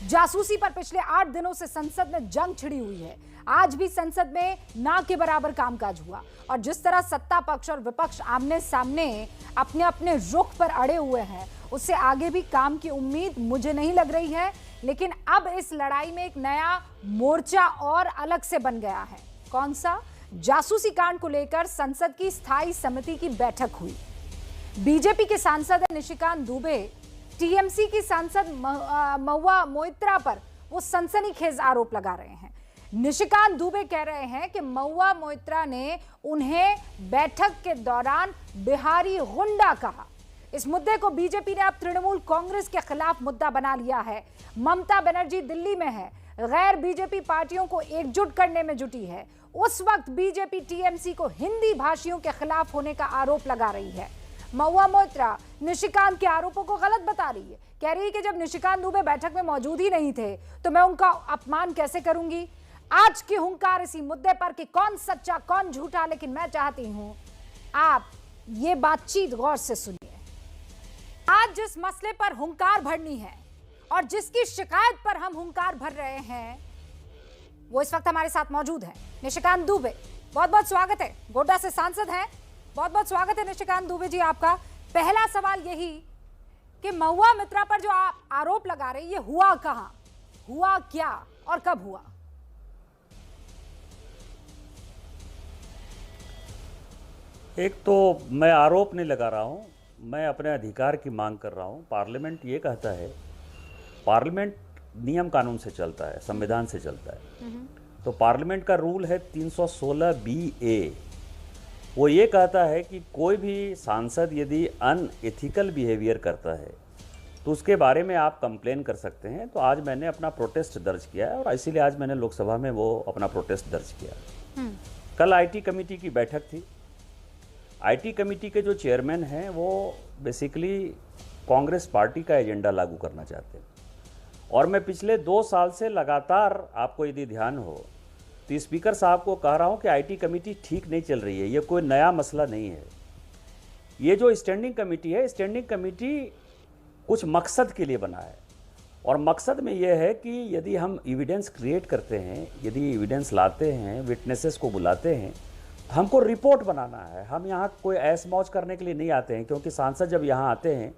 जासूसी पर पिछले 8 दिनों से संसद में जंग छिड़ी हुई है। आज भी संसद में ना के बराबर कामकाज हुआ और जिस तरह सत्ता पक्ष और विपक्ष आमने सामने अपने अपने रुख पर अड़े हुए हैं, उससे आगे भी काम की उम्मीद मुझे नहीं लग रही है। लेकिन अब इस लड़ाई में एक नया मोर्चा और अलग से बन गया है। कौन सा? जासूसी कांड को लेकर संसद की स्थायी समिति की बैठक हुई। बीजेपी के सांसद निशिकांत दुबे टीएमसी की सांसद महुआ मोइत्रा पर वो सनसनीखेज आरोप लगा रहे हैं। निशिकांत दुबे कह रहे हैं कि महुआ मोइत्रा ने उन्हें बैठक के दौरान बिहारी गुंडा कहा। इस मुद्दे को बीजेपी ने अब तृणमूल कांग्रेस के खिलाफ मुद्दा बना लिया है। ममता बनर्जी दिल्ली में है, गैर बीजेपी पार्टियों को एकजुट करने में जुटी है। उस वक्त बीजेपी टीएमसी को हिंदी भाषियों के खिलाफ होने का आरोप लगा रही है। महुआ मोइत्रा निशिकांत के आरोपों को गलत बता रही है। कह रही है कि जब निशिकांत दुबे बैठक में मौजूद ही नहीं थे तो मैं उनका अपमान कैसे करूंगी। आज की हुंकार इसी मुद्दे पर कि कौन सच्चा कौन झूठा, लेकिन मैं चाहती हूं आप ये बातचीत गौर से सुनिए। आज जिस मसले पर हुंकार भरनी है और जिसकी शिकायत पर हम हुंकार भर रहे हैं, वो इस वक्त हमारे साथ मौजूद है निशिकांत दुबे। बहुत बहुत स्वागत है। गोड्डा से सांसद हैं, बहुत बहुत स्वागत है निशिकांत दुबे जी आपका। पहला सवाल यही कि महुआ मोइत्रा पर जो आप आरोप लगा रहे हैं, ये हुआ कहां, हुआ क्या और कब हुआ? एक तो मैं आरोप नहीं लगा रहा हूं, मैं अपने अधिकार की मांग कर रहा हूं। पार्लियामेंट ये कहता है, पार्लियामेंट नियम कानून से चलता है, संविधान से चलता है। तो पार्लियामेंट का रूल है 316 BA। वो ये कहता है कि कोई भी सांसद यदि अनएथिकल बिहेवियर करता है तो उसके बारे में आप कंप्लेन कर सकते हैं। तो आज मैंने अपना प्रोटेस्ट दर्ज किया है और इसीलिए आज मैंने लोकसभा में वो अपना प्रोटेस्ट दर्ज किया। कल आईटी कमेटी की बैठक थी। आईटी कमेटी के जो चेयरमैन हैं वो बेसिकली कांग्रेस पार्टी का एजेंडा लागू करना चाहते हैं और मैं पिछले 2 साल से लगातार, आपको यदि ध्यान हो तो स्पीकर साहब को कह रहा हूं कि आईटी कमेटी ठीक नहीं चल रही है। ये कोई नया मसला नहीं है। ये जो स्टैंडिंग कमेटी है, स्टैंडिंग कमेटी कुछ मकसद के लिए बना है और मकसद में ये है कि यदि हम एविडेंस क्रिएट करते हैं, यदि एविडेंस लाते हैं, विटनेसेस को बुलाते हैं, तो हमको रिपोर्ट बनाना है। हम यहाँ कोई ऐश मौज करने के लिए नहीं आते हैं, क्योंकि सांसद जब यहाँ आते हैं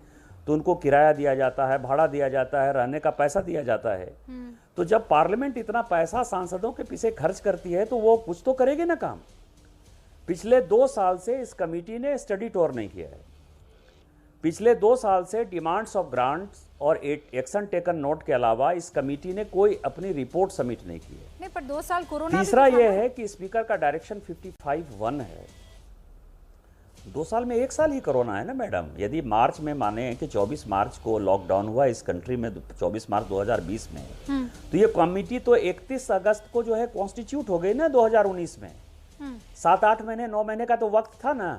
तो उनको किराया दिया जाता है, भाड़ा दिया जाता है, रहने का पैसा दिया जाता है। तो जब पार्लियामेंट इतना पैसा सांसदों के पीछे खर्च करती है तो वो कुछ तो करेगी ना काम। पिछले 2 साल से इस कमेटी ने स्टडी टूर नहीं किया है। पिछले 2 साल से डिमांड्स ऑफ ग्रांट्स और एक्शन टेकन नोट के अलावा इस कमेटी ने कोई अपनी रिपोर्ट सबमिट नहीं की है। नहीं, पर 2 साल कोरोना। तीसरा यह है कि स्पीकर का डायरेक्शन 55(1) है। 2 साल में 1 साल ही कोरोना है ना मैडम। यदि मार्च में माने कि 24 मार्च को लॉकडाउन हुआ इस कंट्री में, 24 मार्च 2020 में, तो ये कमेटी तो 31 अगस्त को जो है कॉन्स्टिट्यूट हो गई ना 2019 में। 7-8 महीने 9 महीने का तो वक्त था ना।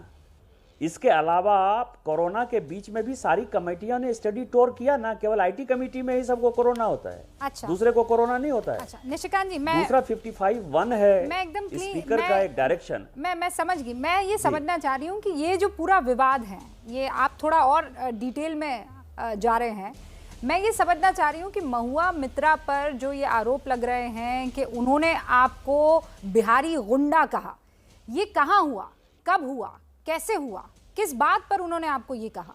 इसके अलावा कोरोना के बीच में भी सारी कमेटियों ने स्टडी टूर किया ना। केवल आईटी कमेटी में ही सबको कोरोना होता है। अच्छा। दूसरे को कोरोना नहीं होता है। अच्छा निशिकांत जी, दूसरा 55(1) है, मैं एकदम स्पीकर का एक डायरेक्शन। मैं समझ गई। मैं ये समझना चाह रही हूँ कि ये जो पूरा विवाद है, ये आप थोड़ा और डिटेल में जा रहे हैं। मैं ये समझना चाह रही हूँ कि महुआ मोइत्रा पर जो ये आरोप लग रहे हैं कि उन्होंने आपको बिहारी गुंडा कहा, ये कहाँ हुआ, कब हुआ, कैसे हुआ, किस बात पर उन्होंने आपको ये कहा?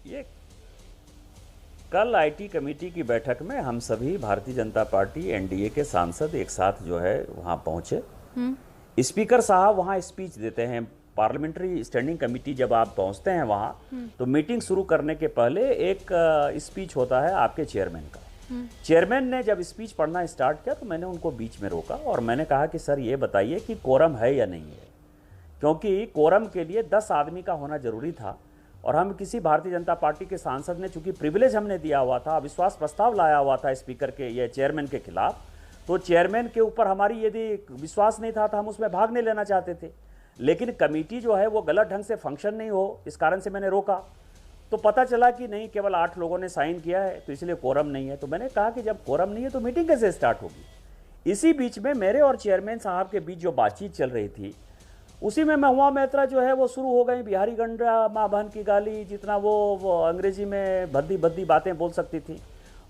ये कल आईटी कमेटी की बैठक में हम सभी भारतीय जनता पार्टी एनडीए के सांसद एक साथ जो है वहां पहुंचे। स्पीकर साहब वहां स्पीच देते हैं। पार्लियामेंट्री स्टैंडिंग कमेटी जब आप पहुंचते हैं वहां तो मीटिंग शुरू करने के पहले एक स्पीच होता है आपके चेयरमैन का। चेयरमैन ने जब स्पीच पढ़ना स्टार्ट किया तो मैंने उनको बीच में रोका और मैंने कहा कि सर ये बताइए कि कोरम है या नहीं है, क्योंकि कोरम के लिए 10 आदमी का होना जरूरी था और हम किसी भारतीय जनता पार्टी के सांसद ने, चूंकि प्रिविलेज हमने दिया हुआ था, अविश्वास प्रस्ताव लाया हुआ था स्पीकर के या चेयरमैन के खिलाफ, तो चेयरमैन के ऊपर हमारी यदि विश्वास नहीं था तो हम उसमें भाग नहीं लेना चाहते थे। लेकिन कमेटी जो है वो गलत ढंग से फंक्शन नहीं हो, इस कारण से मैंने रोका। तो पता चला कि नहीं, केवल 8 लोगों ने साइन किया है तो इसलिए कोरम नहीं है। तो मैंने कहा कि जब कोरम नहीं है तो मीटिंग कैसे स्टार्ट होगी। इसी बीच में मेरे और चेयरमैन साहब के बीच जो बातचीत चल रही थी उसी में महुआ मोइत्रा जो है वो शुरू हो गई बिहारी गंडा, माँ बहन की गाली, जितना वो अंग्रेजी में भद्दी भद्दी बातें बोल सकती थी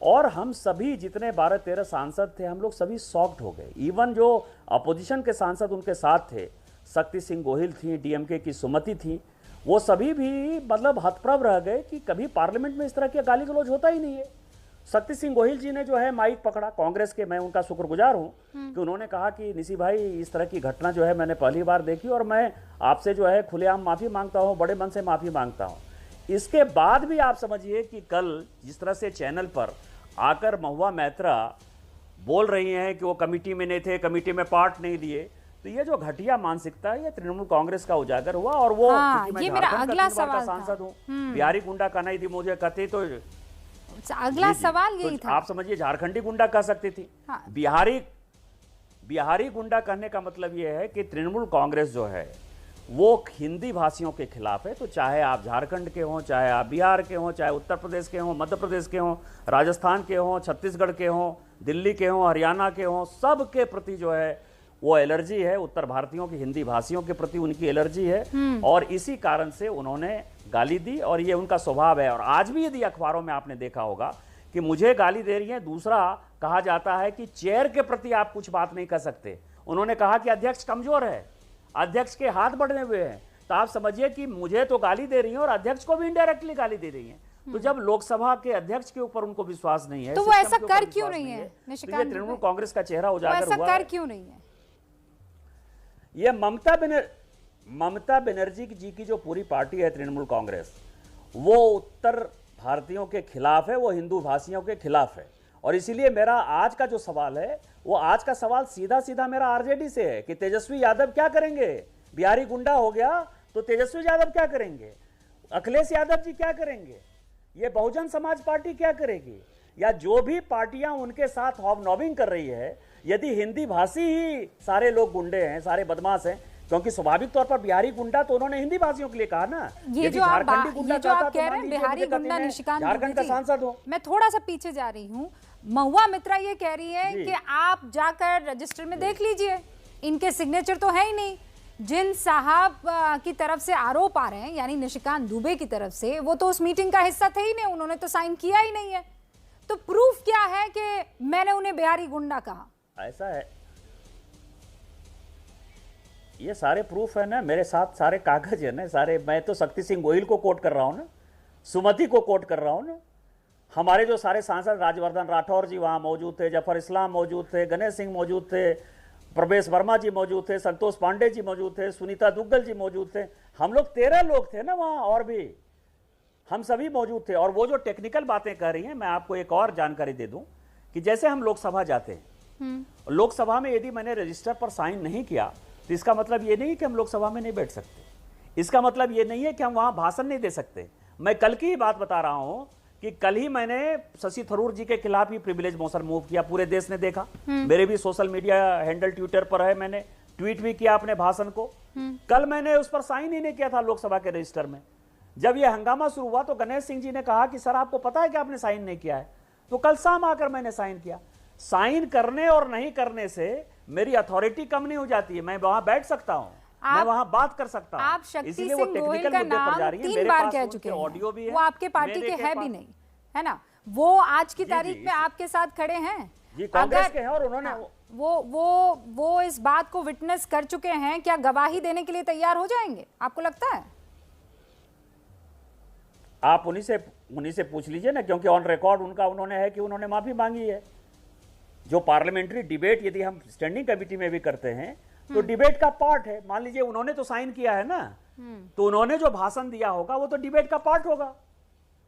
और हम सभी जितने 12-13 सांसद थे, हम लोग सभी शॉक्ड हो गए। इवन जो अपोजिशन के सांसद उनके साथ थे, शक्ति सिंह गोहिल थी, डीएमके की सुमति थी, वो सभी भी मतलब हतप्रभ रह गए कि कभी पार्लियामेंट में इस तरह की गाली गलौज होता ही नहीं है। शक्ति सिंह गोहिल जी ने जो है माइक पकड़ा, कांग्रेस के, मैं उनका शुक्रगुजार हूं कि उन्होंने कहा कि निशी भाई इस तरह की घटना जो है मैंने पहली बार देखी और मैं आपसे जो है खुलेआम माफी मांगता हूं, बड़े मन से माफी मांगता हूं। इसके बाद भी आप समझिए कि कल जिस तरह से चैनल पर आकर महुआ मैत्रा बोल रही हैं कि वो कमेटी में नहीं थे, कमेटी में पार्ट नहीं लिए, तो ये जो घटिया मानसिकता है ये तृणमूल कांग्रेस का उजागर हुआ। और वो ये मेरा अगला सवाल सांसद हूँ, बिहारी गुंडा कहना ही थी मुझे, कहते तो अगला सवाल यही था। आप समझिए झारखंडी गुंडा कह सकती थी। हाँ। बिहारी गुंडा कहने का मतलब यह है कि तृणमूल कांग्रेस जो है वो हिंदी भाषियों के खिलाफ है। तो चाहे आप झारखंड के हों, चाहे आप बिहार के हों, चाहे उत्तर प्रदेश के हों, मध्य प्रदेश के हों, राजस्थान के हों, छत्तीसगढ़ के हों, दिल्ली के हों, हरियाणा के हों, सब के प्रति जो है वो एलर्जी है। उत्तर भारतीयों की हिंदी भाषियों के प्रति उनकी एलर्जी है और इसी कारण से उन्होंने गाली दी और ये उनका स्वभाव है। और आज भी यदि अखबारों में आपने देखा होगा कि मुझे गाली दे रही है, दूसरा कहा जाता है कि चेयर के प्रति आप कुछ बात नहीं कर सकते। उन्होंने कहा कि अध्यक्ष कमजोर है, अध्यक्ष के हाथ बढ़े हुए हैं। तो आप समझिए कि मुझे तो गाली दे रही हैं और अध्यक्ष को भी इनडायरेक्टली गाली दे रही हैं। तो जब लोकसभा के अध्यक्ष के ऊपर उनको विश्वास नहीं है, तो वो ऐसा कर क्यों नहीं है? तो ये तृणमूल कांग्रेस का चेहरा उजागर हुआ। ऐसा कर क्यों नहीं है? ये ममता बनर्जी जी की जो पूरी पार्टी है तृणमूल कांग्रेस, वो उत्तर भारतीयों के खिलाफ है, वो हिंदू भाषियों के खिलाफ है। और इसीलिए मेरा आज का जो सवाल है, वो आज का सवाल सीधा सीधा मेरा आरजेडी से है कि तेजस्वी यादव क्या करेंगे? बिहारी गुंडा हो गया तो तेजस्वी यादव क्या करेंगे? अखिलेश यादव जी क्या करेंगे? ये बहुजन समाज पार्टी क्या करेगी? या जो भी पार्टियां उनके साथ हॉबनॉबिंग कर रही है, यदि हिंदी भाषी ही सारे लोग गुंडे हैं, सारे बदमाश हैं, क्योंकि स्वाभाविक तौर पर बिहारी गुंडा तो उन्होंने हिंदी भाषियों के लिए कहा ना। ये जो आप कह रहे हैं बिहारी गुंडा निशिकांत झारखंड का सांसद हो। मैं थोड़ा सा पीछे जा रही हूँ। महुआ मित्रा ये कह रही है कि आप जाकर रजिस्टर में देख लीजिए, इनके सिग्नेचर तो है ही नहीं। जिन साहब की तरफ से आरोप आ रहे हैं, यानी निशिकांत दुबे की तरफ से, वो तो उस मीटिंग का हिस्सा थे ही नहीं, उन्होंने तो साइन किया ही नहीं है। तो प्रूफ क्या है कि मैंने उन्हें बिहारी गुंडा कहा? ऐसा है, ये सारे प्रूफ है ना, मेरे साथ सारे कागज है ना सारे। मैं तो शक्ति सिंह गोहिल को कोट कर रहा हूं ना, सुमति को कोट कर रहा हूं ना। हमारे जो सारे सांसद, राजवर्धन राठौर जी वहां मौजूद थे, जफर इस्लाम मौजूद थे, गणेश सिंह मौजूद थे, प्रवेश वर्मा जी मौजूद थे, संतोष पांडे जी मौजूद थे, सुनीता दुग्गल जी मौजूद थे। हम लोग 13 लोग थे ना वहां, और भी हम सभी मौजूद थे। और वो जो टेक्निकल बातें कर रही हैं, मैं आपको एक और जानकारी दे दूं कि जैसे हम लोकसभा जाते हैं, लोकसभा में यदि मैंने रजिस्टर पर साइन नहीं किया तो इसका मतलब ये नहीं कि हम लोकसभा में नहीं बैठ सकते, इसका मतलब ये नहीं है कि हम वहां भाषण नहीं दे सकते। मैं कल की ही बात बता रहा हूं कि कल ही मैंने शशि थरूर जी के खिलाफ ही प्रिविलेज मोशन मूव किया, पूरे देश ने देखा। मेरे भी सोशल मीडिया हैंडल ट्विटर पर है, मैंने ट्वीट भी किया अपने भाषण को। कल मैंने उस पर साइन ही नहीं किया था लोकसभा के रजिस्टर में। जब यह हंगामा शुरू हुआ तो गणेश सिंह जी ने कहा कि सर आपको पता है कि आपने साइन नहीं किया है? तो कल शाम आकर मैंने साइन किया। साइन करने और नहीं करने से मेरी अथॉरिटी कम नहीं हो जाती है, मैं वहां बैठ सकता हूं, मैं वहां बात कर सकता हूं। आप शक्ति सिंह गोहिल का नाम 3 बार कह चुके हैं, ऑडियो भी है, वो आपके पार्टी के है भी नहीं, है ना? वो आज की तारीख में आपके साथ खड़े हैं जी, कांग्रेस के हैं, और उन्होंने वो इस बात को विटनेस कर चुके हैं। क्या गवाही देने के लिए तैयार हो जाएंगे, आपको लगता है? आप उन्हीं से पूछ लीजिए ना, क्योंकि ऑन रिकॉर्ड उनका उन्होंने है कि उन्होंने माफी मांगी है। जो पार्लियामेंट्री डिबेट यदि हम स्टैंडिंग कमेटी में भी करते हैं तो डिबेट का पार्ट है। मान लीजिए उन्होंने तो साइन किया है ना, तो उन्होंने जो भाषण दिया होगा वो तो डिबेट का पार्ट होगा।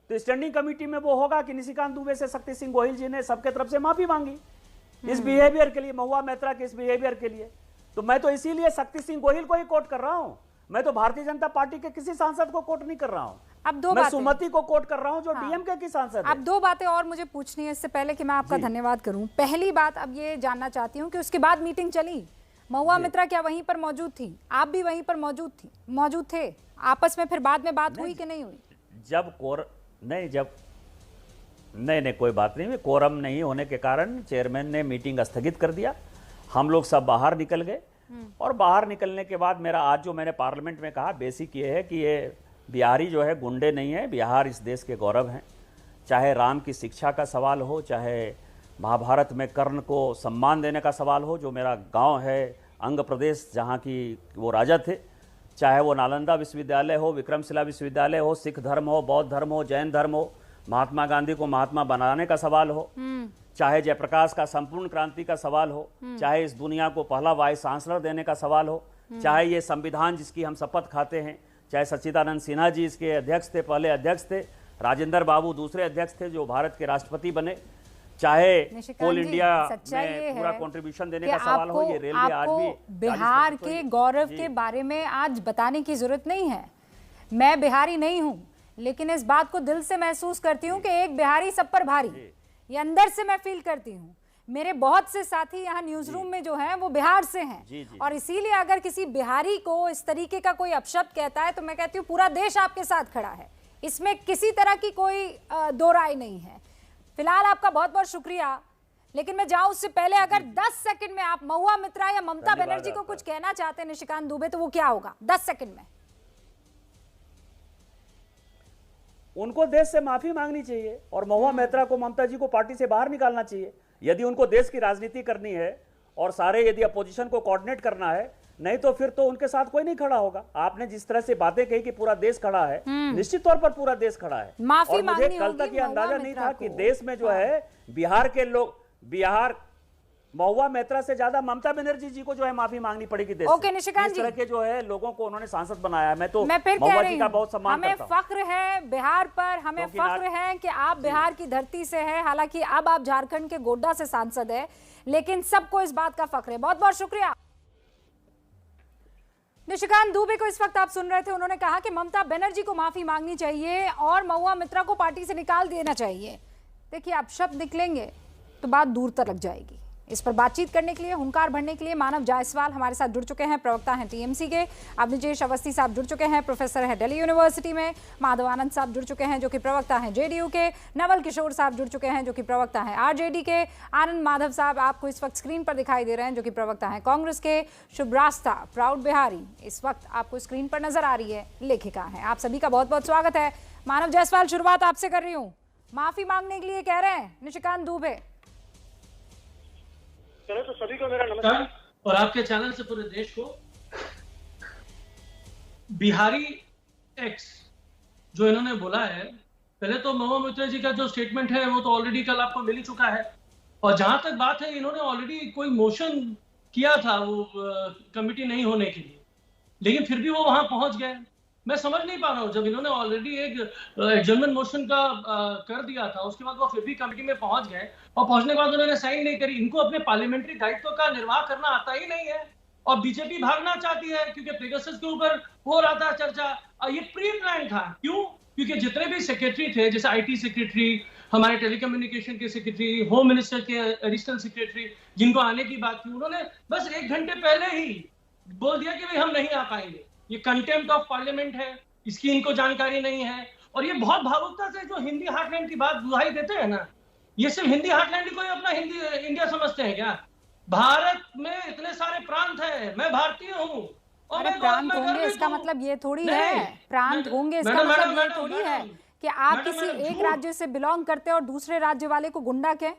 तो स्टैंडिंग कमेटी में वो होगा कि निशिकांत दुबे से शक्ति सिंह गोहिल जी ने सबके तरफ से माफी मांगी इस बिहेवियर के लिए, महुआ मैत्रा के इस बिहेवियर के लिए। तो मैं तो इसीलिए शक्ति सिंह गोहिल को ही कोट कर रहा हूं, मैं तो भारतीय जनता पार्टी के किसी सांसद को कोट नहीं कर रहा हूं। अब दो मैं सुमति को कोट कर रहा हूं जो डीएमके की सांसद है। अब 2 बातें और मुझे पूछनी है इससे पहले कि मैं आपका धन्यवाद करूं। पहली बात अब ये जानना चाहती हूं कि उसके बाद मीटिंग चली, महुआ मित्रा क्या वहीं पर मौजूद थी? आप भी वहीं पर मौजूद थे? आपस में फिर बाद में बात हुई कि नहीं हुई? नहीं, कोई बात नहीं। कोरम नहीं होने के कारण चेयरमैन ने मीटिंग स्थगित कर दिया, हम लोग सब बाहर निकल गए। और बाहर निकलने के बाद मेरा आज जो मैंने पार्लियामेंट में कहा बेसिक ये है कि ये बिहारी जो है गुंडे नहीं है, बिहार इस देश के गौरव हैं। चाहे राम की शिक्षा का सवाल हो, चाहे महाभारत में कर्ण को सम्मान देने का सवाल हो, जो मेरा गांव है अंग प्रदेश जहाँ की वो राजा थे, चाहे वो नालंदा विश्वविद्यालय हो, विक्रमशिला विश्वविद्यालय हो, सिख धर्म हो, बौद्ध धर्म हो, जैन धर्म हो, महात्मा गांधी को महात्मा बनाने का सवाल हो, चाहे जयप्रकाश का संपूर्ण क्रांति का सवाल हो, चाहे इस दुनिया को पहला वाइस चांसलर देने का सवाल हो, चाहे ये संविधान जिसकी हम शपथ खाते हैं, चाहे सच्चिदानंद सिन्हा जी इसके अध्यक्ष थे, पहले अध्यक्ष थे, राजेंद्र बाबू दूसरे अध्यक्ष थे जो भारत के राष्ट्रपति बने, चाहे कोल इंडिया में पूरा कंट्रीब्यूशन देने का सवाल हो, ये रेलवे आज भी बिहार के गौरव के बारे में आज बताने की जरूरत नहीं है। मैं बिहारी नहीं हूं, लेकिन इस बात को दिल से महसूस करती हूं कि एक बिहारी सब पर भारी, ये अंदर से मैं फील करती हूं। मेरे बहुत से साथी यहाँ न्यूज रूम में जो हैं वो बिहार से हैं, और इसीलिए अगर किसी बिहारी को इस तरीके का कोई अपशब्द कहता है तो मैं कहती हूँ पूरा देश आपके साथ खड़ा है, इसमें किसी तरह की कोई दो राय नहीं है। फिलहाल आपका बहुत बहुत शुक्रिया, लेकिन मैं जाऊं उससे पहले अगर 10 सेकंड में आप महुआ मित्रा या ममता बनर्जी को कुछ कहना चाहते हैं निशिकांत दुबे, तो वो क्या होगा 10 सेकंड में? उनको देश से माफी मांगनी चाहिए और महुआ मित्रा को, ममता जी को पार्टी से बाहर निकालना चाहिए यदि उनको देश की राजनीति करनी है और सारे यदि अपोजिशन को कोऑर्डिनेट करना है, नहीं तो फिर तो उनके साथ कोई नहीं खड़ा होगा। आपने जिस तरह से बातें कही कि पूरा देश खड़ा है, निश्चित तौर पर पूरा देश खड़ा है। और मुझे कल तक ये अंदाजा नहीं था कि देश में जो है बिहार के लोग, बिहार महुआ मित्रा से ज्यादा ममता बनर्जी जी को जो है माफी मांगनी पड़ेगी देश ओके निशिकांत जी, इस तरह के जो है लोगों को उन्होंने सांसद बनाया है। मैं फिर महुआ जी का बहुत सम्मान करता हूं। हमें फख्र है बिहार पर, हमें फख्र है कि आप बिहार की धरती से हैं, हालांकि अब आप झारखंड के गोड्डा से सांसद है, लेकिन सबको इस बात का फख्र है। बहुत बहुत शुक्रिया। निशिकांत दुबे को इस वक्त आप सुन रहे थे, उन्होंने कहा कि ममता बनर्जी को माफी मांगनी चाहिए और महुआ मित्रा को पार्टी से निकाल देना चाहिए। देखिए आप शब्द निकलेंगे तो बात दूर तक लग जाएगी। इस पर बातचीत करने के लिए, हुंकार भरने के लिए मानव जायसवाल हमारे साथ जुड़ चुके हैं, प्रवक्ता हैं टीएमसी के। अवनीजेश अवस्थी साहब जुड़ चुके हैं, प्रोफेसर है दिल्ली यूनिवर्सिटी में। माधव आनंद साहब जुड़ चुके हैं जो कि प्रवक्ता हैं जेडीयू के। नवल किशोर साहब जुड़ चुके हैं जो कि प्रवक्ता हैं आरजेडी के। आनंद माधव साहब आपको इस वक्त स्क्रीन पर दिखाई दे रहे हैं जो कि प्रवक्ता हैं कांग्रेस के। शुभ्रास्ता प्राउड बिहारी इस वक्त आपको स्क्रीन पर नजर आ रही है, लेखिका है। आप सभी का बहुत बहुत स्वागत है। मानव जायसवाल, शुरुआत आपसे कर रही हूँ। माफी मांगने के लिए कह रहे हैं निशिकांत दुबे। चलो तो सभी को मेरा नमस्कार और आपके चैनल से पूरे देश को। बिहारी एक्स जो इन्होंने बोला है, पहले तो महुआ मित्रा जी का जो स्टेटमेंट है वो तो ऑलरेडी कल आपको मिल ही चुका है, और जहां तक बात है इन्होंने ऑलरेडी कोई मोशन किया था वो कमिटी नहीं होने के लिए, लेकिन फिर भी वो वहां पहुंच गए। मैं समझ नहीं पा रहा हूँ, जब इन्होंने ऑलरेडी एक एडजर्नमेंट मोशन का कर दिया था, उसके बाद वो फिर भी कमेटी में पहुंच गए, और पहुंचने के बाद उन्होंने साइन नहीं करी। इनको अपने पार्लियामेंट्री दायित्व का निर्वाह करना आता ही नहीं है, और बीजेपी भागना चाहती है क्योंकि पेगासस के ऊपर हो रहा था चर्चा। ये प्री प्लान था। क्यों? क्योंकि जितने भी सेक्रेटरी थे, जैसे IT सेक्रेटरी, हमारे टेलीकम्युनिकेशन के सेक्रेटरी, होम मिनिस्टर के एडिशनल सेक्रेटरी, जिनको आने की बात थी, उन्होंने बस 1 घंटे पहले ही बोल दिया कि भाई हम नहीं आ पाएंगे। ये कंटेम्प्ट ऑफ पार्लियामेंट है, इसकी इनको जानकारी नहीं है। और ये बहुत भावुकता से जो हिंदी हार्टलैंड की बात दुहाई देते हैं ना, ये सिर्फ हिंदी हार्टलैंड को ही अपना हिंदी इंडिया समझते हैं क्या? भारत में इतने सारे प्रांत हैं, मैं भारतीय हूँ। अरे प्रांत होंगे इसका मतलब ये थोड़ी है, प्रांत होंगे इसका मतलब ये थोड़ी है कि आप किसी एक राज्य से बिलोंग करते हैं और दूसरे राज्य वाले को गुंडा कहें।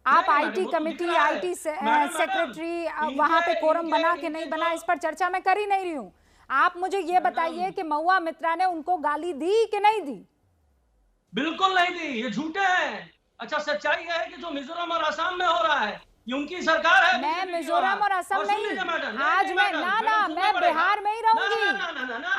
आप IT कमेटी, IT सेक्रेटरी, वहां पे कोरम बना के नहीं बना, इस पर चर्चा मैं कर ही नहीं रही हूँ। आप मुझे ये बताइए कि महुआ मित्रा ने उनको गाली दी कि नहीं दी? बिल्कुल नहीं दी, ये झूठे हैं। अच्छा, सच्चाई है कि जो मिजोरम और असम में हो रहा है ये उनकी सरकार है। मैं मिजोरम और असम नहीं, आज मैं मैं बिहार में ही रहूंगी।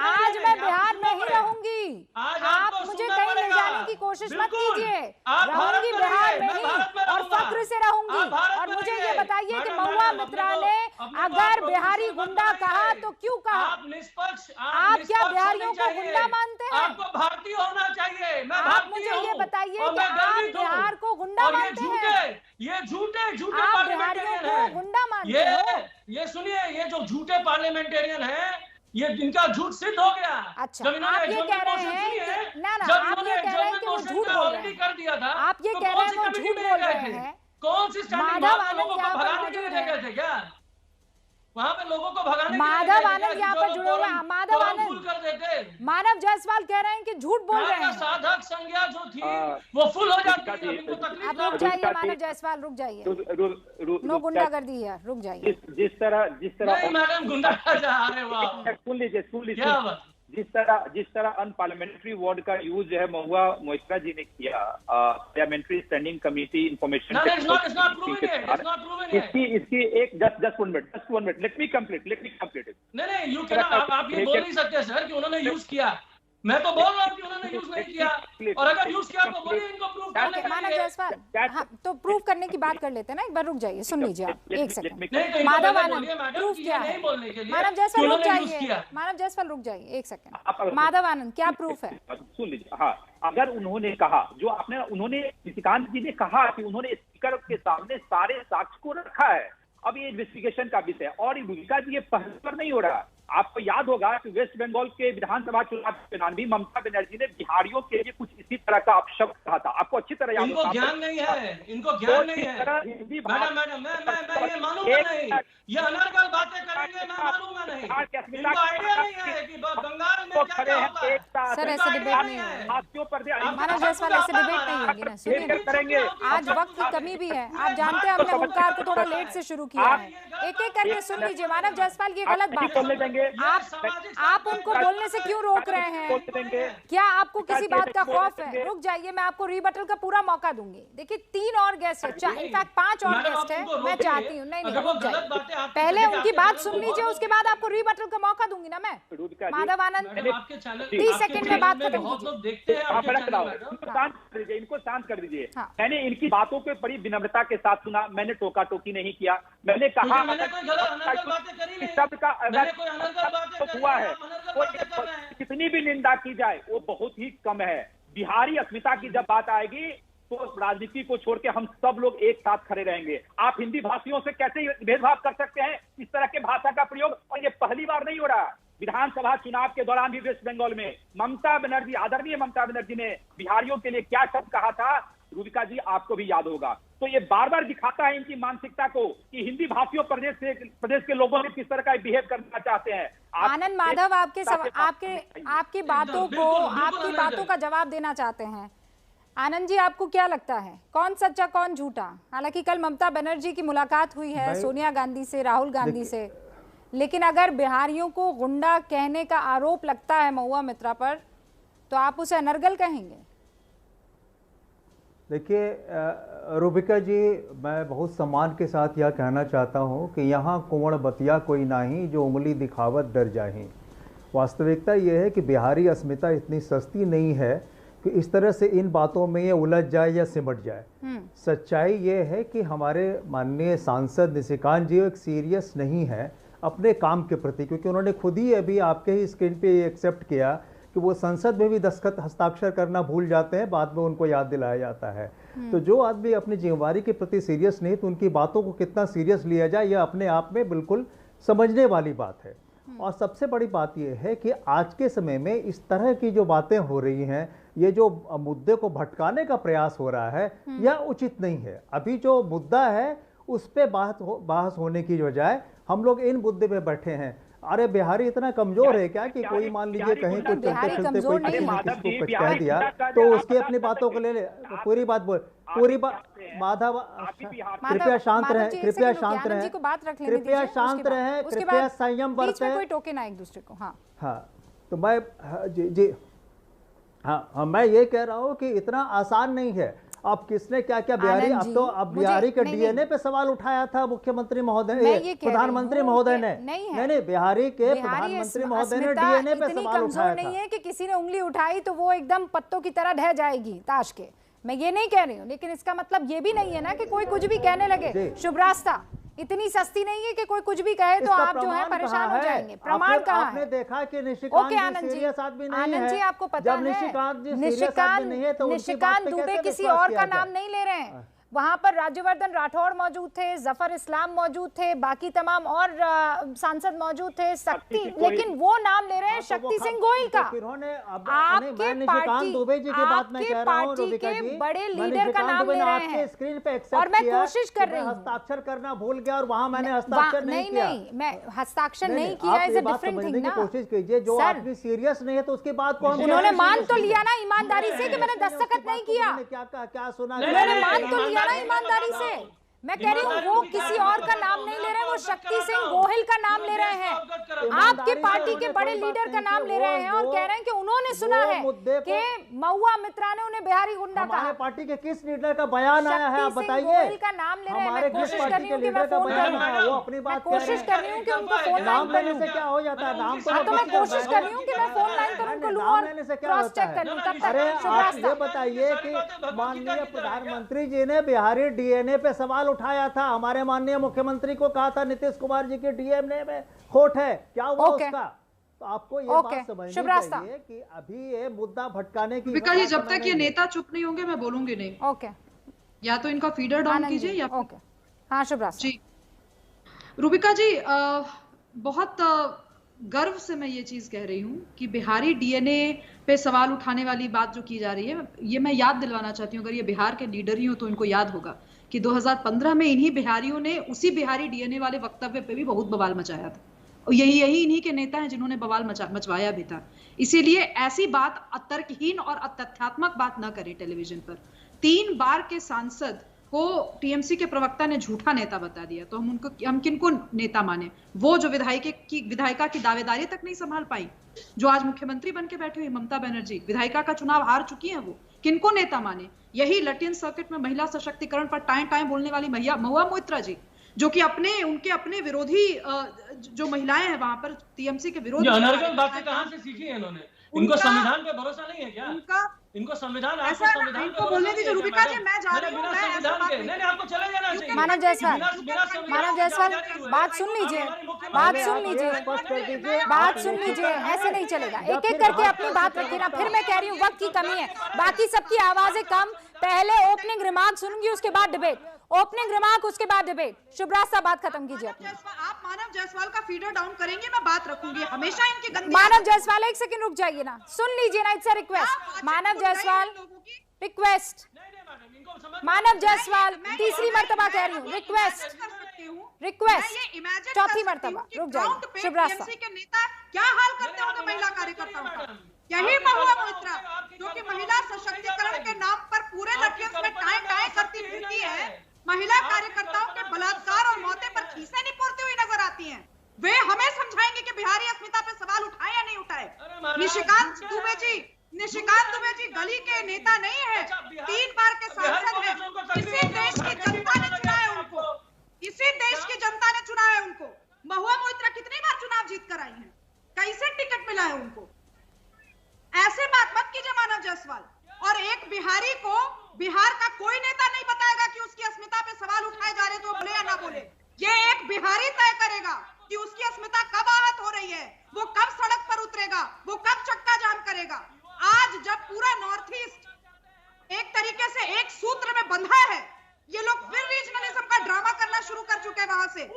आज मैं बिहार में ही रहूंगी। आप मुझे कहीं ले जाने की कोशिश मत कीजिए। रहूंगी बिहार में ही और फख्र से रहूंगी। और मुझे ये बताइए कि महुआ मित्रा ने अगर बिहारी गुंडा कहा तो क्यों कहा? आप निष्पक्ष, आप क्या बिहारियों को गुंडा मानते हैं? आपको भारतीय होना चाहिए। आप मुझे ये बताइए कि आप बिहार को गुंडा मानते हैं? ये झूठे आप बिहारियों को गुंडा मानते हो? ये सुनिए, ये जो झूठे पार्लियामेंटेरियन हैं, ये इनका झूठ सिद्ध हो गया। अच्छा, आप ये कह रहे हैं कि आप ये कह रहे हैं कि वो झूठ बोल रहे हैं। कर दिया था, आप ये कह रहे हैं वो झूठ बोल रहे हैं। कौन सी माधव आनंद यहाँ पर मौजूद है। क्या? वहां पे लोगों को भगाने के लिए माधव गए थे आनंद कि यहाँ जो पर लोग जुड़े हुए हैं। कोरम- माधव कोरम आनंद, फुल कर देते, मानव जायसवाल कह रहे हैं कि झूठ बोल रहे का हैं। साधक संज्ञा जो थी वो फुल हो जाती है, अब इनको तकलीफ आप ना रुक हो। जाइए मानव जायसवाल, रुक जाइए। नो गुंडागर्दी है, रुक जाइए। जिस तरह नहीं मैडम गुंडा अरे वाह सुन लीजिए क्या बात। जिस तरह अनपार्लियामेंट्री वर्ड का यूज है महुआ मोइत्रा जी ने किया parliamentary standing committee information it's not proven yet, it's not proven yet. इसकी एक just one minute let me complete नहीं यू कैन, आप ये बोल नहीं सकते सर कि उन्होंने यूज किया। मैं तो बोल रहा हूँ कि उन्होंने यूज नहीं किया, और अगर यूज किया तो बोलिए इनको प्रूव करने के मानव लिए। जायसवाल, हाँ, तो प्रूव करने की बात कर लेते हैं ना, एक बार रुक जाइए, सुन लीजिए आप एक सेकंड। नहीं तो इनको माधव पहले आनंद, बोलिए मैडम प्रूफ कि क्या ये है? नहीं बोलने के लिए मानव कि जायसवाल रुक उन्होंने यूज जाइए, किया। मानव जायसवाल रुक जाइए एक सेकंड। माधव आनंद, क्या प्रूफ है? सुन लीजिए। हाँ, अगर उन्होंने कहा जो उन्होंने निशिकांत जी ने कहा कि उन्होंने स्पीकर के सामने सारे साक्ष्य को रखा है, अब ये इन्वेस्टिगेशन का विषय है और भूमिका जी ये पहले पर नहीं हो रहा। आपको याद होगा कि वेस्ट बंगाल के विधानसभा चुनाव के दौरान भी ममता बनर्जी ने बिहारियों के लिए कुछ इसी तरह का अपशब्द कहा था, आपको अच्छी तरह याद इनको ज्ञान नहीं है, इनको ज्ञान नहीं है। हिंदी मैडम मैं ये मानूंगा नहीं, ये अनर्गल बातें करेंगे, मैं मानूंगा नहीं। इनको आइडिया नहीं है कि बंगाल में क्या क्या होता है। सर ऐसे डिबेट नहीं होगी। मानव जायसवाल, ऐसे डिबेट नहीं होगी ना, सुनिए करेंगे। आज वक्त की कमी भी है, आप जानते हैं हमने हुंकार को थोड़ा लेट से शुरू किया है। एक एक करके सुन लीजिए। मानव जायसवाल, ये गलत बात है, आप उनको बोलने से क्यों रोक रहे हैं? क्या आपको किसी बात का खौफ है? रुक जाइए, मैं आपको रीबटल का पूरा मौका दूंगी। देखिए 3 और गेस्ट है, इनफैक्ट 5 और गेस्ट है, मैं चाहती हूँ। नहीं रुक जाइए, पहले उनकी बात सुन लीजिए, उसके बाद आपको रीबटल का मौका दूंगी ना मैं। माधव आनंद 30 सेकंड में बात खत्म कीजिए। इनको शांत कर दीजिए। मैंने इनकी बातों को बड़ी विनम्रता के साथ सुना, मैंने टोका टोकी नहीं किया। मैंने कहा शब्द का हुआ है, कितनी भी निंदा की जाए वो बहुत ही कम है। बिहारी अस्मिता की जब बात आएगी तो राजनीति को छोड़ के हम सब लोग एक साथ खड़े रहेंगे। आप हिंदी भाषियों से कैसे भेदभाव कर सकते हैं? इस तरह के भाषा का प्रयोग, और ये पहली बार नहीं हो रहा। विधानसभा चुनाव के दौरान भी वेस्ट बंगाल में ममता बनर्जी, आदरणीय ममता बनर्जी ने बिहारियों के लिए क्या शब्द कहा था, रूबिका जी आपको भी याद होगा। तो ये बार बार दिखाता है इनकी मानसिकता को कि हिंदी भाषियों प्रदेश के लोगों ने किस तरह का बिहेव करना चाहते हैं। आनंद माधव आपकी बातों का जवाब देना चाहते हैं। आनंद जी, आपको क्या लगता है कौन सच्चा कौन झूठा? हालांकि कल ममता बनर्जी की मुलाकात हुई है सोनिया गांधी से, राहुल गांधी से, लेकिन अगर बिहारियों को गुंडा कहने का आरोप लगता है महुआ मोइत्रा पर, तो आप उसे अनर्गल कहेंगे? देखिए रूबिका जी, मैं बहुत सम्मान के साथ यह कहना चाहता हूं कि यहाँ कुंवड़ बतिया कोई नहीं जो उंगली दिखावत डर जाही। वास्तविकता यह है कि बिहारी अस्मिता इतनी सस्ती नहीं है कि इस तरह से इन बातों में ये उलझ जाए या सिमट जाए। सच्चाई ये है कि हमारे माननीय सांसद निशिकांत जी एक सीरियस नहीं है अपने काम के प्रति, क्योंकि उन्होंने खुद ही अभी आपके ही स्क्रीन पे एक्सेप्ट किया कि वो संसद में भी दस्तखत हस्ताक्षर करना भूल जाते हैं, बाद में उनको याद दिलाया जाता है। तो जो आदमी अपनी जिम्मेवारी के प्रति सीरियस नहीं, तो उनकी बातों को कितना सीरियस लिया जाए यह अपने आप में बिल्कुल समझने वाली बात है। और सबसे बड़ी बात यह है कि आज के समय में इस तरह की जो बातें हो रही हैं, ये जो मुद्दे को भटकाने का प्रयास हो रहा है, यह उचित नहीं है। अभी जो मुद्दा है उस पर बहस होने की बजाय हम लोग इन मुद्दे पे बैठे हैं। अरे बिहारी इतना कमजोर है क्या कि कोई मान लीजिए कहीं कुछ चलते फिरते कोई किसी को कह दिया तो उसकी अपनी बातों को ले ले, पूरी बात बोल, पूरी बात। माधव कृपया शांत रहे, कृपया शांत रहे, कृपया शांत रहे, कृपया संयम बरतें, कोई टोके ना एक दूसरे को। हाँ तो मैं जी हाँ मैं ये कह रहा हूँ कि इतना आसान नहीं है। अब किसने क्या क्या बिहारी, अब बिहारी के डीएनए पे सवाल उठाया था मुख्यमंत्री महोदय, प्रधानमंत्री महोदय ने, नहीं बिहारी के प्रधानमंत्री महोदय ने डीएनए पे सवाल उठाया था। नहीं है कि किसी ने उंगली उठाई तो वो एकदम पत्तों की तरह ढह जाएगी ताश के, मैं ये नहीं कह रही हूँ, लेकिन इसका मतलब ये भी नहीं है ना कि कोई कुछ भी कहने लगे। शुभ रास्ता इतनी सस्ती नहीं है कि कोई कुछ भी कहे तो आप जो है परेशान हो जाएंगे। प्रमाण कहाँ है? आपने देखा कि निशिकांत जी सीरियस आदमी नहीं है। आनंद जी, आपको पता है निशिकांत दुबे किसी और का नाम नहीं ले रहे हैं। वहां पर राज्यवर्धन राठौड़ मौजूद थे, जफर इस्लाम मौजूद थे, बाकी तमाम और सांसद मौजूद थे, शक्ति, लेकिन वो नाम ले रहे हैं शक्ति सिंह गोहिल का। आपके पार्टी के बड़े लीडर का नाम ले रहे हैं स्क्रीन पे और मैं कोशिश कर रही हूँ। हस्ताक्षर करना भूल गया और वहां मैंने हस्ताक्षर नहीं किया। नहीं, मैं हस्ताक्षर नहीं किया, इज अ डिफरेंट थिंग ना। कोशिश कीजिए, जो आदमी सीरियस नहीं है तो उसकी बात को उन्होंने मान तो लिया ना ईमानदारी से कि मैंने दस्तखत नहीं किया। क्या सुना, उन्होंने मान तो लिया ना ईमानदारी से। मैं कह रही हूँ वो किसी और का नाम नहीं ले रहे हैं, वो शक्ति सिंह गोहिल का नाम ले रहे हैं, आपके पार्टी के बड़े लीडर का नाम ले रहे हैं और कह रहे हैं कि उन्होंने सुना है कि महुआ मित्रा ने उन्हें बिहारी गुंडा कहा। हमारे पार्टी के किस लीडर का बयान आया है, आप बताइए। गोहिल का नाम ले रहे हैं, मैं कोशिश कर रही हूँ कि मैं फोन करूँ, वो अपनी बात कोशिश कर रही हूँ कि उनको फोन नाम लेने से क्या हो जाता है, नाम तो मैं कोशिश कर रही हूँ कि मैं फोन लाइन पर उनको लूँ और क्रॉस चेक कर लूँ। अरे आप ये बताइए कि माननीय प्रधानमंत्री जी ने बिहारी डीएनए पे सवाल उठाया था, हमारे माननीय मुख्यमंत्री को कहा था नीतीश कुमार जी के डीएनए में खोट है, क्या हुआ उसका? तो आपको ये बात समझनी चाहिए कि अभी ये मुद्दा भटकाने की विकास जी, जब तक ये नेता चुप नहीं होंगे मैं बोलूंगी नहीं। ओके, या तो इनका फीडर डाउन कीजिए या ओके। हाँ शुभरास्ता जी। रूबिका जी, बहुत गर्व से मैं ये चीज कह रही हूँ कि बिहारी डीएनए पे सवाल उठाने वाली बात जो की जा रही है, ये मैं याद दिलवाना चाहती हूँ, अगर ये बिहार के लीडर ही हो तो इनको याद होगा कि 2015 में इन्हीं बिहारियों ने उसी बिहारी डीएनए वाले वक्तव्य पे भी बहुत बवाल मचाया था और यही इन्हीं के नेता हैं जिन्होंने बवाल मचवाया भी था। इसीलिए ऐसी बात अतर्कहीन और अतथ्यात्मक बात ना करें टेलीविजन पर। 3 बार के सांसद को टीएमसी के प्रवक्ता ने झूठा नेता बता दिया, तो हम किनको नेता माने? वो जो विधायिका की दावेदारी तक नहीं संभाल पाई, जो आज मुख्यमंत्री बन के बैठी हुई ममता बनर्जी, विधायिका का चुनाव हार चुकी हैं, वो किनको नेता माने? यही लटियन सर्किट में महिला सशक्तिकरण पर टाइम बोलने वाली महुआ मोइत्रा जी, जो कि उनके अपने विरोधी जो महिलाएं हैं वहां पर टीएमसी के विरोधी अनर्गल बातें कहां से सीखी है इन्होंने? इनको संविधान पे भरोसा नहीं है क्या? इनको संविधान, आपको संविधान को बोलने दीजिए। रूबिका जी, मैं जा रही हूं, मैं ऐसा बात नहीं, आपको चले जाना चाहिए। मानव जायसवाल बात सुन लीजिए, बात सुन लीजिए, ऐसे नहीं चलेगा। एक एक करके अपनी बात रखिए ना। फिर मैं कह रही हूँ वक्त की कमी है, बाकी सबकी आवाजें कम। पहले ओपनिंग रिमार्क सुनूंगी, उसके बाद डिबेट। ओपनिंग रिमार्क, उसके बाद डिबेट। शुभरास्ता, बात खत्म कीजिए अपनी। आप मानव जायसवाल का फीडर डाउन करेंगे, मैं बात रखूंगी। हमेशा इनकी गंदी मानव जायसवाल, एक सेकंड रुक जाइए ना, सुन लीजिए ना, it's a request. Manav Jaiswal, request. Manav Jaiswal, तीसरी मर्तबा कह रही हूँ, रिक्वेस्ट, चौथी मर्तबा। रुक जाइए शुभरास्ता। के नेता क्या हाल करते होंगे महिला कार्यकर्ताओं का? यही महुआ मोइत्रा जो कि महिला सशक्तिकरण के नाम पर पूरे लटियंस में टाई करती फिरती है, महिला कार्यकर्ताओं के बलात्कार और मौतें पर खीसें नहीं पोड़ती हुई नजर आती हैं। वे हमें समझाएंगे कि बिहारी अस्मिता पे सवाल उठाए या नहीं उठाए। निशिकांत दुबे जी गली के नेता नहीं है, 3 बार के सांसद हैं। इसी देश की जनता ने चुना है उनको, इसी देश की जनता ने चुना है उनको। महुआ मोइत्रा कितनी बार चुनाव जीत कर आई हैं, कैसे टिकट मिला है उनको? ऐसे बात मत कीजिए मानव जायसवाल। और एक बिहारी को बिहार का कोई नेता नहीं बताएगा कि उसकी अस्मिता पे सवाल उठाए जा रहे, तो वो बोले या ना बोले। ये एक बिहारी तय करेगा कि उसकी अस्मिता कब आहत हो रही है, वो कब सड़क पर उतरेगा, वो कब चक्का जाम करेगा। आज जब पूरा नॉर्थ ईस्ट एक तरीके से एक सूत्र में बंधा है, ये लोग फिर रीजनलिज्म का ड्रामा करना शुरू कर चुके हैं वहां से।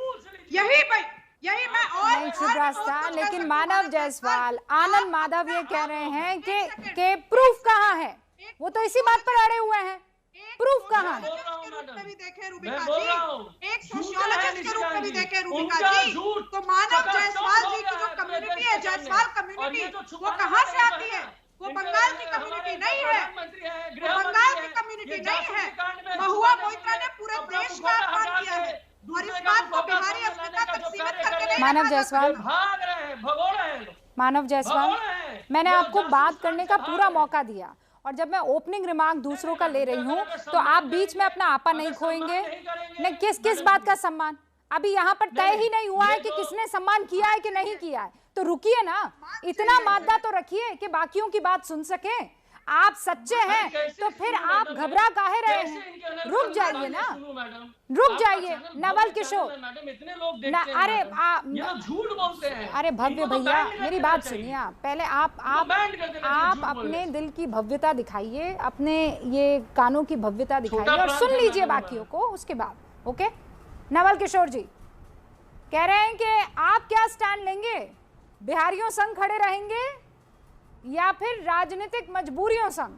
यही मैं और शुभरास्ता। लेकिन मानव जायसवाल, आनंद माधव ये कह रहे हैं कि प्रूफ कहाँ है? वो तो इसी बात पर अड़े हुए हैं, प्रूफ कहाँ है? भी देखे रूबिका जी, एक सोशियोलॉजिस्ट के रूप में भी देखे रूबिका जी, तो मानव जायसवाल जी की जो कम्युनिटी है, जायसवाल कम्युनिटी, वो कहाँ से आती है? वो बंगाल की कम्युनिटी नहीं है, वो बंगाल की कम्युनिटी नहीं है। महुआ मोइत्रा ने पूरे देश का अपमान किया है और इस बात को बिहारी अस्मिता तक सीमित करके नहीं। मानव जायसवाल, मानव जायसवाल, मैंने आपको बात करने का पूरा मौका दिया और जब मैं ओपनिंग रिमार्क दूसरों का ले रही हूँ तो आप बीच में अपना आपा नहीं खोएंगे। न किस बात का सम्मान? अभी यहाँ पर तय ही नहीं हुआ है कि किसने सम्मान किया है कि नहीं किया है, तो रुकिए ना, इतना मादा तो रखिए कि बाकियों की बात सुन सके। आप सच्चे हैं तो फिर आप घबरा काहे रहे हैं? रुक जाइए ना, रुक जाइए। नवल किशोर, इतने लोग अरे झूठ बोलते हैं। अरे भव्य भैया, मेरी बात सुनिए। आप पहले आप अपने दिल की भव्यता दिखाइए, अपने ये कानों की भव्यता दिखाइए और सुन लीजिए बाकियों को, उसके बाद। ओके, नवल किशोर जी कह रहे हैं कि आप क्या स्टैंड लेंगे? बिहारियों संग खड़े रहेंगे या फिर राजनीतिक मजबूरियों संग?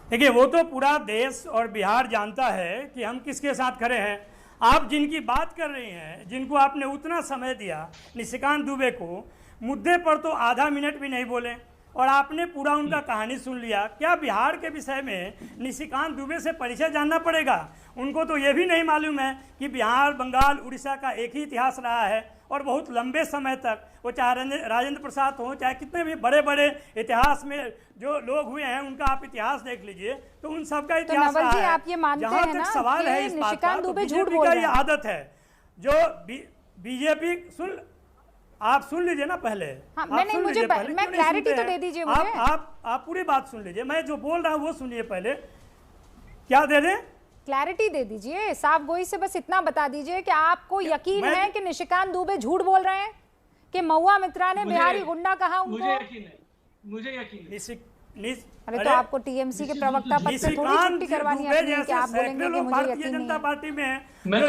देखिए, वो तो पूरा देश और बिहार जानता है कि हम किसके साथ खड़े हैं। आप जिनकी बात कर रही हैं, जिनको आपने उतना समय दिया, निशिकांत दुबे को, मुद्दे पर तो आधा मिनट भी नहीं बोले और आपने पूरा उनका कहानी सुन लिया। क्या बिहार के विषय में निशिकांत दुबे से परिचय जानना पड़ेगा? उनको तो ये भी नहीं मालूम है कि बिहार, बंगाल, उड़ीसा का एक ही इतिहास रहा है और बहुत लंबे समय तक, वो चाहे राजेंद्र प्रसाद हो, चाहे कितने भी बड़े बड़े इतिहास में जो लोग हुए हैं, उनका आप इतिहास देख लीजिए तो उन सबका इतिहास रहा है। आप ये मानते हैं ना जहाँ तक सवाल है इस बात का, तो बीजेपी का ये आदत है, जो बीजेपी आप सुन लीजिए ना पहले। हाँ, मुझे मैं क्लैरिटी तो दे दीजिए मुझे। आप पूरी बात सुन लीजिए, मैं जो बोल रहा हूँ वो सुनिए पहले। क्या दे दें? क्लैरिटी दे दीजिए, साफ गोई से बस इतना बता दीजिए कि आपको यकीन है कि निशिकांत दुबे झूठ बोल रहे हैं कि महुआ मित्रा ने बिहारी गुंडा कहा उनको? मुझे यकीन है। अरे तो आपको टीएमसी के प्रवक्ता पद से थोड़ी छुट्टी करवानी है कि आप बोलेंगे कि मुझे यकीन नहीं है। जनता पार्टी में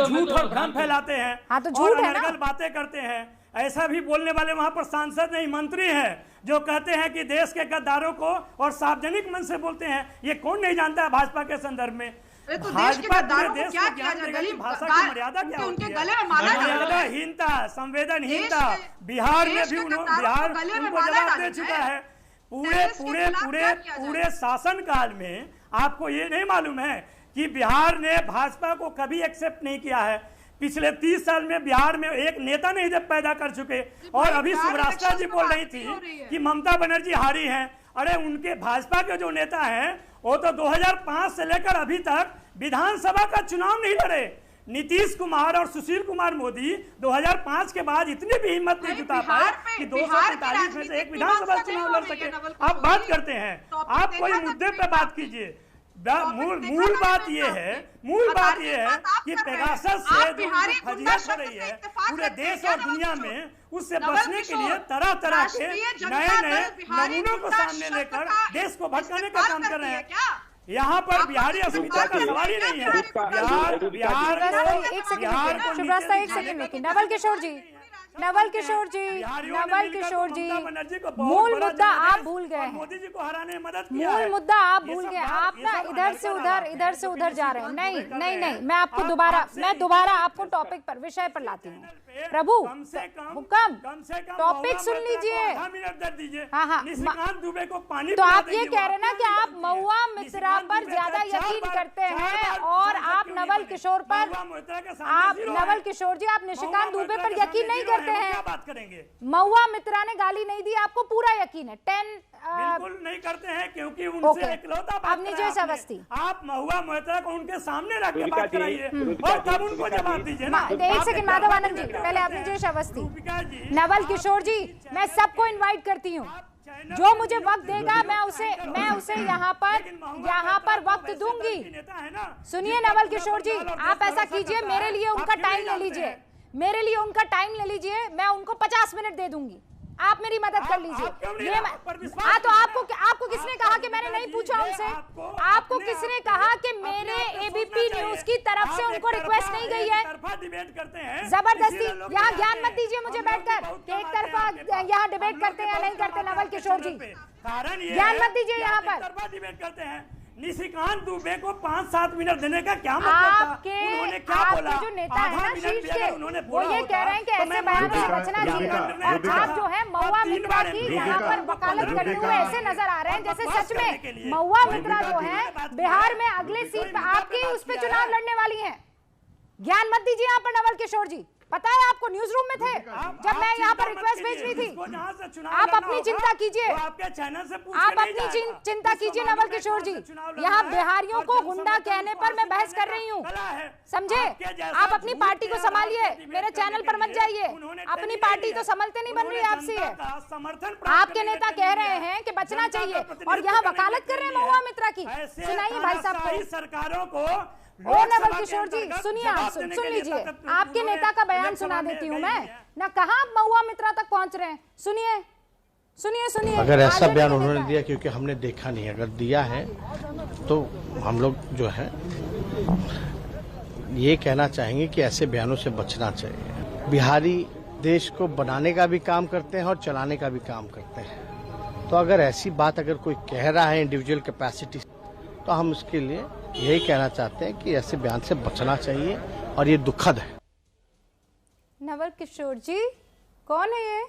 झूठ और भ्रम फैलाते हैं। हाँ, तो झूठ है ना, बातें करते हैं। ऐसा भी बोलने वाले वहां पर सांसद नहीं, मंत्री हैं, जो कहते हैं कि देश के गद्दारों को, और सार्वजनिक मन से बोलते हैं। ये कौन नहीं जानता है भाजपा के संदर्भ में? तो देश के गद्दारों को क्या किया जाए? भाषा की मर्यादा क्या होती है? मर्यादाहीनता, संवेदनहीनता बिहार में भी बिहार उनको जवाब दे चुका है। पूरे शासन काल में आपको ये नहीं मालूम है कि बिहार ने भाजपा को कभी एक्सेप्ट नहीं किया है। पिछले 30 साल में बिहार में एक नेता नहीं जब पैदा कर चुके। और अभी सुब्रास्ता जी बोल रही थी कि ममता बनर्जी हारी हैं। अरे उनके भाजपा के जो नेता हैं वो तो 2005 से लेकर अभी तक विधानसभा का चुनाव नहीं लड़े। नीतीश कुमार और सुशील कुमार मोदी 2005 के बाद इतनी भी हिम्मत नहीं जुटा पाए कि 245 में से एक विधानसभा चुनाव लड़ सके। आप बात करते हैं, आप कोई मुद्दे पे बात कीजिए। मूल बात यह है कि पेगासस से जो फजीहत हो रही है पूरे देश और दुनिया में, उससे बचने के लिए तरह तरह के नए नमूनों को सामने लेकर देश को भटकाने का काम कर रहे हैं। यहाँ पर बिहारी अस्मिता का सवाल ही नहीं है। नवल किशोर जी, मूल मुद्दा आप भूल गए हैं। मोदी जी को हराने में मदद किया है। मूल मुद्दा आप भूल गए। आप ना इधर से उधर जा रहे हैं। नहीं, मैं आपको दोबारा आपको टॉपिक पर, विषय पर लाती हूँ। प्रभु हुक्म, टॉपिक सुन लीजिए। हाँ, तो आप ये कह रहे हैं ना कि आप महुआ मित्रा पर ज्यादा यकीन करते हैं और आप नवल किशोर जी, आप निशिकांत दुबे पर यकीन नहीं करते हैं। बात करेंगे। महुआ मित्रा ने गाली नहीं दी, आपको पूरा यकीन है? बिल्कुल नहीं करते हैं, क्योंकि उनसे इकलौता बात आप महुआ मित्रा को उनके सामने रख के बात कराइए और तब उनको जवाब दीजिए ना। एक सेकंड माधव आनंद जी, पहले आप निजेश अवस्थी। नवल किशोर जी, मैं सबको इनवाइट करती हूँ, जो मुझे वक्त देगा मैं उसे यहाँ पर वक्त दूंगी। सुनिए नवल किशोर जी, आप ऐसा कीजिए, मेरे लिए उनका टाइम ले लीजिए, मैं उनको 50 मिनट दे दूंगी। आप मेरी मदद कर लीजिए। तो आपको किसने कहा कि मैंने नहीं पूछा उनसे? आपको किसने कहा कि मेरे एबीपी न्यूज की तरफ से उनको रिक्वेस्ट नहीं गई है? जबरदस्ती यहाँ ज्ञान मत दीजिए मुझे बैठकर कि एक तरफा यहाँ डिबेट करते हैं या नहीं करते। नवल किशोर जी, ज्ञान मत दीजिए यहाँ पर। डिबेट करते हैं। निशिकांत दुबे को 5-7 मिनट देने का क्या मतलब था? उन्होंने क्या बोला? जो नेता है ना शीर्ष के, वो ये कह रहे हैं कि ऐसे बयान से बचना चाहिए। आप जो है महुआ मित्रा की यहाँ पर वकालत करते हुए ऐसे नजर आ रहे हैं जैसे सच में महुआ मित्रा जो है बिहार में अगले सीट पे आपकी उस पे चुनाव लड़ने वाली है। ज्ञान मत दीजिए यहाँ पर नवल किशोर जी। पता है आपको, न्यूज रूम में थे जब मैं यहाँ पर रिक्वेस्ट भेज रही थी। आप अपनी चिंता कीजिए, आप अपनी चिंता कीजिए नवल किशोर जी। यहाँ बिहारियों को गुंडा कहने पर मैं बहस कर रही हूँ, समझे? आप अपनी पार्टी को संभालिए, मेरे चैनल पर मत जाइए। अपनी पार्टी तो संभलते नहीं बन रही आपसे। आपके नेता कह रहे हैं कि बचना चाहिए और यहाँ वकालत कर रहे हैं महुआ मित्रा की। सुनाइए भाई साहब सरकारों को। ओ नवल किशोर जी सुनिए, आप सुन लीजिए, आपके नेता का बयान सुना देती हूँ मैं ना। कहाँ आप महुआ मित्रा तक पहुँच रहे हैं, सुनिए सुनिए सुनिए। अगर ऐसा बयान उन्होंने दिया, क्योंकि हमने देखा नहीं, अगर दिया है तो हम लोग जो है ये कहना चाहेंगे कि ऐसे बयानों से बचना चाहिए। बिहारी देश को बनाने का भी काम करते हैं और चलाने का भी काम करते हैं, तो अगर ऐसी बात अगर कोई कह रहा है इंडिविजुअल कैपेसिटी, तो हम उसके लिए यही कहना चाहते हैं कि ऐसे बयान से बचना चाहिए और ये दुखद है। नवल किशोर जी कौन है ये?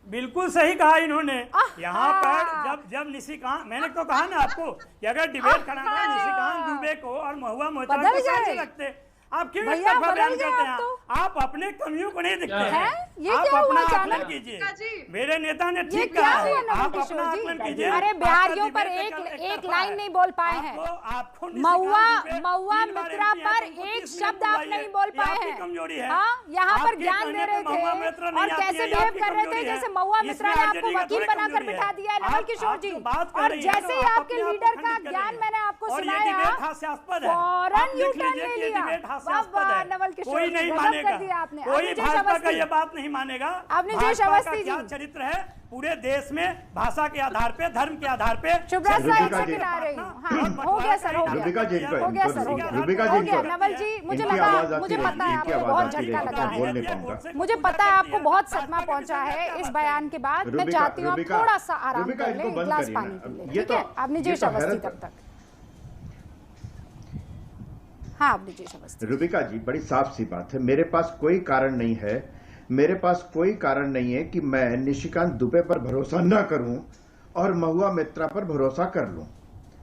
बिल्कुल सही कहा इन्होंने। यहाँ पर जब निशिकांत, मैंने तो कहा ना आपको कि अगर डिबेट कराना है निशिकांत दुबे को और महुआ मोइत्रा को कैसे रखते, आप क्यों इस्तीफा बयान करते हैं? आप अपने कमियों को नहीं दिखते हैं, आप अपना आकलन कीजिए। मेरे नेता ने ठीक कहा है, आप अपना आकलन कीजिए। अरे बिहारियों पर एक लाइन नहीं बोल पाए हैं, महुआ मित्रा पर एक शब्द आप नहीं बोल पाए हैं। हाँ, यहाँ पर ज्ञान दे रहे थे और कैसे बिहेव कर रहे थे जैसे महुआ मित्रा ने आपको वकील बनाकर बिठा दिया है नवल किशोर जी। और जैसे ही आपके लीडर का ज्ञान मैंने आपको सुनाया, फौरन यू टर्न ले लिया। कोई नहीं मानेगा, कोई भाजपा का ये बात नहीं मानेगा। आपने जयेश अवस्थी जी, क्या चरित्र है पूरे देश में, भाषा के आधार पे, धर्म के आधार पे। शुभ्राज सर एक सेकंड आ रही हूँ। हो गया सर, हो गया सर, हो गया। नवल जी मुझे लगा, मुझे पता है आपको बहुत झटका लगा है, मुझे पता है आपको बहुत सदमा पहुंचा है इस बयान के बाद। मैं चाहती हूँ आप थोड़ा सा आराम कर लें, एक गिलास पानी पी लें, ठीक है? आपने जयेश अवस्थी तब तक। हाँ, रुबिका जी, बड़ी साफ सी बात है, मेरे पास कोई कारण नहीं है, मेरे पास कोई कारण नहीं है कि मैं निशिकांत दुबे पर भरोसा न करूं और महुआ मित्रा पर भरोसा कर लूं।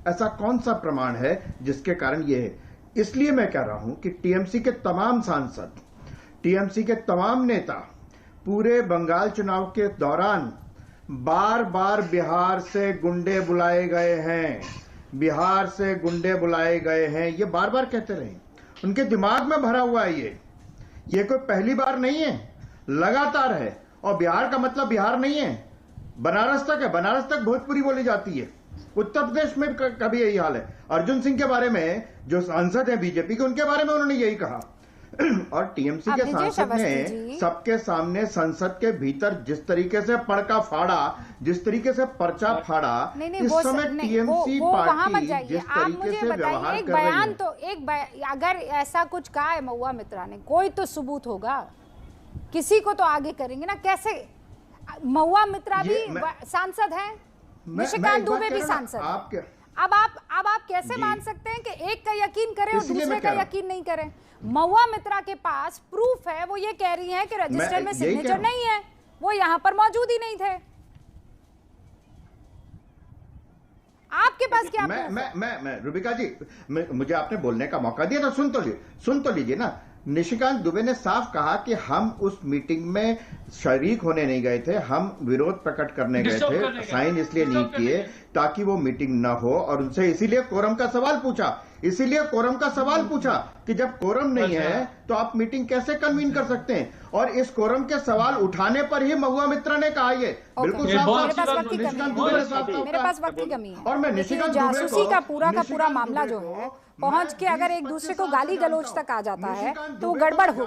ऐसा कौन सा प्रमाण है जिसके कारण ये है? इसलिए मैं कह रहा हूं कि टीएमसी के तमाम सांसद, टीएमसी के तमाम नेता पूरे बंगाल चुनाव के दौरान बार बार बिहार से गुंडे बुलाए गए हैं, बिहार से गुंडे बुलाए गए हैं, ये बार बार कहते रहे। उनके दिमाग में भरा हुआ है ये कोई पहली बार नहीं है, लगातार है। और बिहार का मतलब बिहार नहीं है, बनारस तक है, बनारस तक भोजपुरी बोली जाती है। उत्तर प्रदेश में कभी यही हाल है। अर्जुन सिंह के बारे में जो सांसद हैं बीजेपी के, उनके बारे में उन्होंने यही कहा। और टीएमसी के सांसद ने सबके सामने संसद के भीतर जिस तरीके से पड़का फाड़ा, जिस तरीके से पर्चा फाड़ा, इस समय टीएमसी पार्टी जिस तरीके से व्यवहार कर रही है, तो अगर ऐसा कुछ कहा है महुआ मित्रा ने, कोई तो सबूत होगा, किसी को तो आगे करेंगे ना। कैसे महुआ मित्रा भी सांसद हैं, निशिकांत दुबे भी सांसद हैं। अब आप कैसे मान सकते हैं कि एक का यकीन करें और दूसरे का यकीन नहीं करें? महुआ मित्रा के पास प्रूफ है, वो ये कह रही हैं कि रजिस्टर में सिग्नेचर नहीं है, वो यहाँ पर मौजूद ही नहीं थे। आपके पास क्या मैं रुबिका जी, मुझे आपने बोलने का मौका दिया तो सुन तो लीजिए ना। निशिकांत दुबे ने साफ कहा कि हम उस मीटिंग में शरीक होने नहीं गए थे, हम विरोध प्रकट करने गए थे, साइन इसलिए नहीं किए ताकि वो मीटिंग ना हो, और उनसे इसीलिए कोरम का सवाल पूछा, इसीलिए कोरम का सवाल पूछा कि जब कोरम नहीं है तो आप मीटिंग कैसे कन्वीन कर सकते हैं? और इस कोरम के सवाल उठाने पर ही महुआ मित्रा ने कहा ये बिल्कुल साफ। मेरे पास वक्त की कमी है, और मैं निशिकांत जासूसी का पूरा मामला जो है पहुंच के अगर एक दूसरे को गाली गलौज तक आ जाता है तो वो गड़बड़ हो,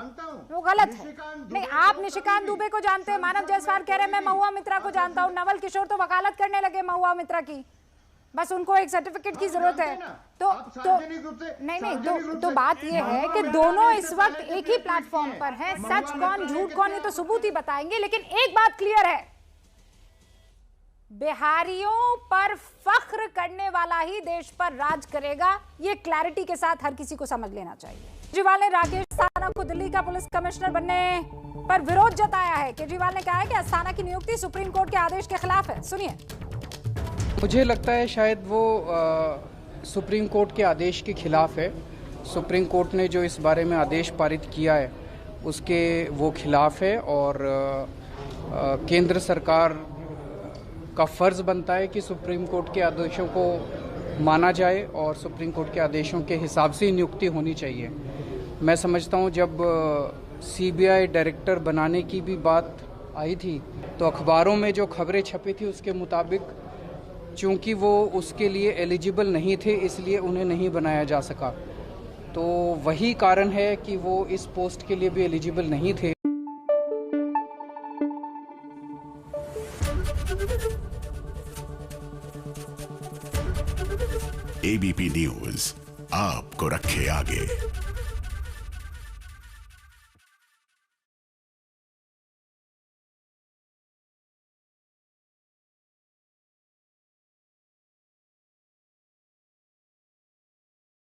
वो गलत है। नहीं, आप निशिकांत दुबे को जानते हैं, मानव जायसवाल कह रहे हैं मैं महुआ मित्रा को जानता हूँ, नवल किशोर तो वकालत करने लगे महुआ मित्रा की, बस उनको एक सर्टिफिकेट की जरूरत है। तो नहीं, तो बात ये है कि दोनों इस वक्त एक ही प्लेटफॉर्म पर हैं, सच कौन झूठ कौन ये तो सबूत ही बताएंगे। लेकिन एक बात क्लियर है, बिहारियों पर फख्र करने वाला ही देश पर राज करेगा, ये क्लैरिटी के साथ हर किसी को समझ लेना चाहिए। केजरीवाल ने राकेश अस्थाना को दिल्ली का पुलिस कमिश्नर बनने पर विरोध जताया है। केजरीवाल ने कहा है कि अस्थाना की नियुक्ति सुप्रीम कोर्ट के आदेश के खिलाफ है। सुनिए। मुझे लगता है शायद वो सुप्रीम कोर्ट के आदेश के खिलाफ है सुप्रीम कोर्ट ने जो इस बारे में आदेश पारित किया है उसके वो खिलाफ है और केंद्र सरकार का फ़र्ज़ बनता है कि सुप्रीम कोर्ट के आदेशों को माना जाए और सुप्रीम कोर्ट के आदेशों के हिसाब से नियुक्ति होनी चाहिए। मैं समझता हूँ जब सीबीआई डायरेक्टर बनाने की भी बात आई थी तो अखबारों में जो खबरें छपी थी उसके मुताबिक चूंकि वो उसके लिए एलिजिबल नहीं थे इसलिए उन्हें नहीं बनाया जा सका, तो वही कारण है कि वो इस पोस्ट के लिए भी एलिजिबल नहीं थे। एबीपी न्यूज़ आपको रखे आगे।